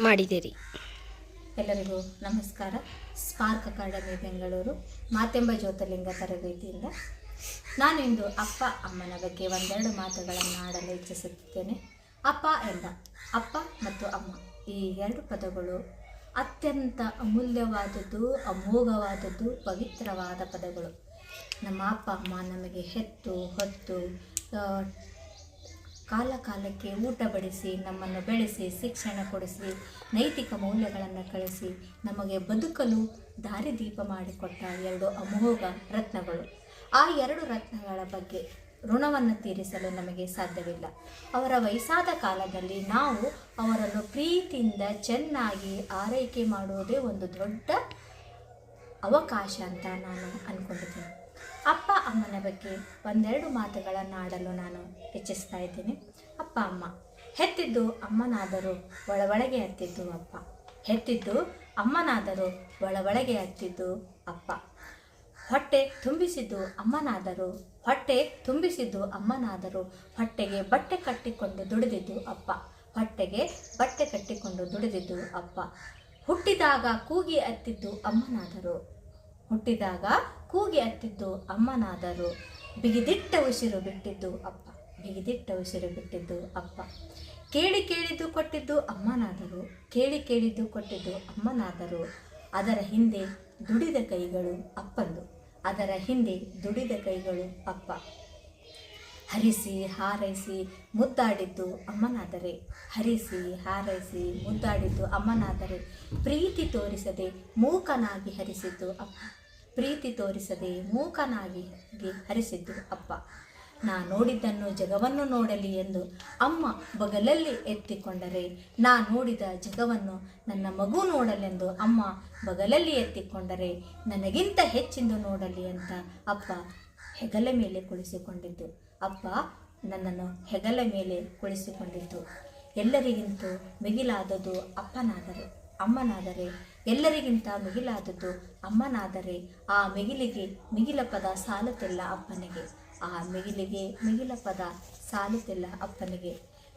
ಮಾಡಿದ್ದೀರಿ. ಎಲ್ಲರಿಗೂ ನಮಸ್ಕಾರ. ಸ್ಪಾರ್ಕ್ ಅಕಾಡೆಮಿ ಬೆಂಗಳೂರು ಮಾತೆಂಬ ಜ್ಯೋತಿರ್ಲಿಂಗ ತರಬೇತಿಯಿಂದ ನಾನು ಇಂದು ಅಪ್ಪ ಅಮ್ಮನ ಬಗ್ಗೆ ಒಂದೆರಡು ಮಾತುಗಳನ್ನು ಆಡಲು ಇಚ್ಛಿಸುತ್ತಿದ್ದೇನೆ. ಅಪ್ಪ ಎಂದ ಅಪ್ಪ ಮತ್ತು ಅಮ್ಮ ಈ ಎರಡು ಪದಗಳು ಅತ್ಯಂತ ಅಮೂಲ್ಯವಾದದ್ದು, ಅಮೋಘವಾದದ್ದು, ಪವಿತ್ರವಾದ ಪದಗಳು. ನಮ್ಮ ಅಪ್ಪ ಅಮ್ಮ ನಮಗೆ ಹೆತ್ತು ಹೊತ್ತು ಕಾಲಕ್ಕೆ ಊಟ ಬಡಿಸಿ ನಮ್ಮನ್ನು ಬೆಳೆಸಿ ಶಿಕ್ಷಣ ಕೊಡಿಸಿ ನೈತಿಕ ಮೌಲ್ಯಗಳನ್ನು ಕಳಿಸಿ ನಮಗೆ ಬದುಕಲು ದಾರಿದೀಪ ಮಾಡಿಕೊಟ್ಟ ಎರಡು ಅಮೋಘ ರತ್ನಗಳು. ಆ ಎರಡು ರತ್ನಗಳ ಬಗ್ಗೆ ಋಣವನ್ನು ತೀರಿಸಲು ನಮಗೆ ಸಾಧ್ಯವಿಲ್ಲ. ಅವರ ವಯಸ್ಸಾದ ಕಾಲದಲ್ಲಿ ನಾವು ಅವರನ್ನು ಪ್ರೀತಿಯಿಂದ ಚೆನ್ನಾಗಿ ಆರೈಕೆ ಮಾಡುವುದೇ ಒಂದು ದೊಡ್ಡ ಅವಕಾಶ ಅಂತ ನಾನು ಅಂದ್ಕೊಂಡಿದ್ದೀನಿ. ಅಪ್ಪ ಅಮ್ಮನ ಬಗ್ಗೆ ಒಂದೆರಡು ಮಾತುಗಳನ್ನು ಆಡಲು ನಾನು ಇಚ್ಛಿಸ್ತಾ ಇದ್ದೀನಿ. ಅಪ್ಪ ಅಮ್ಮ ಹೆತ್ತಿದ್ದು ಅಮ್ಮನಾದರೂ ಒಳಗೆ ಹತ್ತಿದ್ದು ಅಪ್ಪ. ಹೆತ್ತಿದ್ದು ಅಮ್ಮನಾದರೂ ಒಳಗೆ ಹತ್ತಿದ್ದು ಅಪ್ಪ. ಹೊಟ್ಟೆ ತುಂಬಿಸಿದ್ದು ಅಮ್ಮನಾದರೂ ಹೊಟ್ಟೆಗೆ ಬಟ್ಟೆ ಕಟ್ಟಿಕೊಂಡು ದುಡಿದಿದ್ದು ಅಪ್ಪ. ಹುಟ್ಟಿದಾಗ ಕೂಗಿ ಅತ್ತಿದ್ದು ಅಮ್ಮನಾದರೂ ಬಿಗಿದಿಟ್ಟ ಉಸಿರು ಬಿಟ್ಟಿದ್ದು ಅಪ್ಪ. ಕೇಳಿ ಕೇಳಿದ್ದು ಕೊಟ್ಟಿದ್ದು ಅಮ್ಮನಾದರೂ ಅದರ ಹಿಂದೆ ದುಡಿದ ಕೈಗಳು ಅಪ್ಪ. ಹರಿಸಿ ಹಾರೈಸಿ ಮುದ್ದಾಡಿದ್ದು ಅಮ್ಮನಾದರೆ ಪ್ರೀತಿ ತೋರಿಸದೆ ಮೂಕನಾಗಿ ಹರಿಸಿದ್ದು ಅಪ್ಪ. ನಾ ನೋಡಿದ್ದನ್ನು ಜಗವನ್ನು ನೋಡಲಿ ಎಂದು ಅಮ್ಮ ಬಗಲಲ್ಲಿ ಎತ್ತಿಕೊಂಡರೆ, ನಾ ನೋಡಿದ ಜಗವನ್ನು ನನ್ನ ಮಗು ನೋಡಲೆಂದು ಅಮ್ಮ ಬಗಲಲ್ಲಿ ಎತ್ತಿಕೊಂಡರೆ, ನನಗಿಂತ ಹೆಚ್ಚಿಂದು ನೋಡಲಿ ಅಂತ ಅಪ್ಪ ಹೆಗಲ ಮೇಲೆ ಕುಳಿಸಿಕೊಂಡಿದ್ದು. ಎಲ್ಲರಿಗಿಂತ ಮಿಗಿಲಾದದ್ದು ಅಮ್ಮನಾದರೆ ಆ ಮಿಗಿಲಿಗೆ ಮಿಗಿಲ ಪದ ಸಾಲುತ್ತಿಲ್ಲ ಅಪ್ಪನಿಗೆ.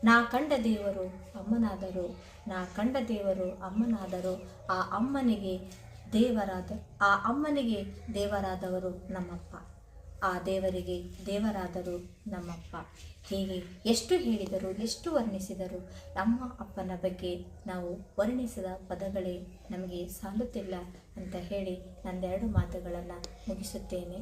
ನಾ ಕಂಡ ದೇವರು ಅಮ್ಮನಾದರೂ ಆ ಅಮ್ಮನಿಗೆ ದೇವರಾದವರು ನಮ್ಮಪ್ಪ. ಆ ದೇವರಿಗೆ ದೇವರಾದರು ನಮ್ಮಪ್ಪ. ಹೀಗೆ ಎಷ್ಟು ಹೇಳಿದರು, ಎಷ್ಟು ವರ್ಣಿಸಿದರು ಅಮ್ಮ ಅಪ್ಪನ ಬಗ್ಗೆ ನಾವು ವರ್ಣಿಸಿದ ಪದಗಳೇ ನಮಗೆ ಸಾಲುತ್ತಿಲ್ಲ ಅಂತ ಹೇಳಿ ನಂದೆರಡು ಮಾತುಗಳನ್ನು ಮುಗಿಸುತ್ತೇನೆ.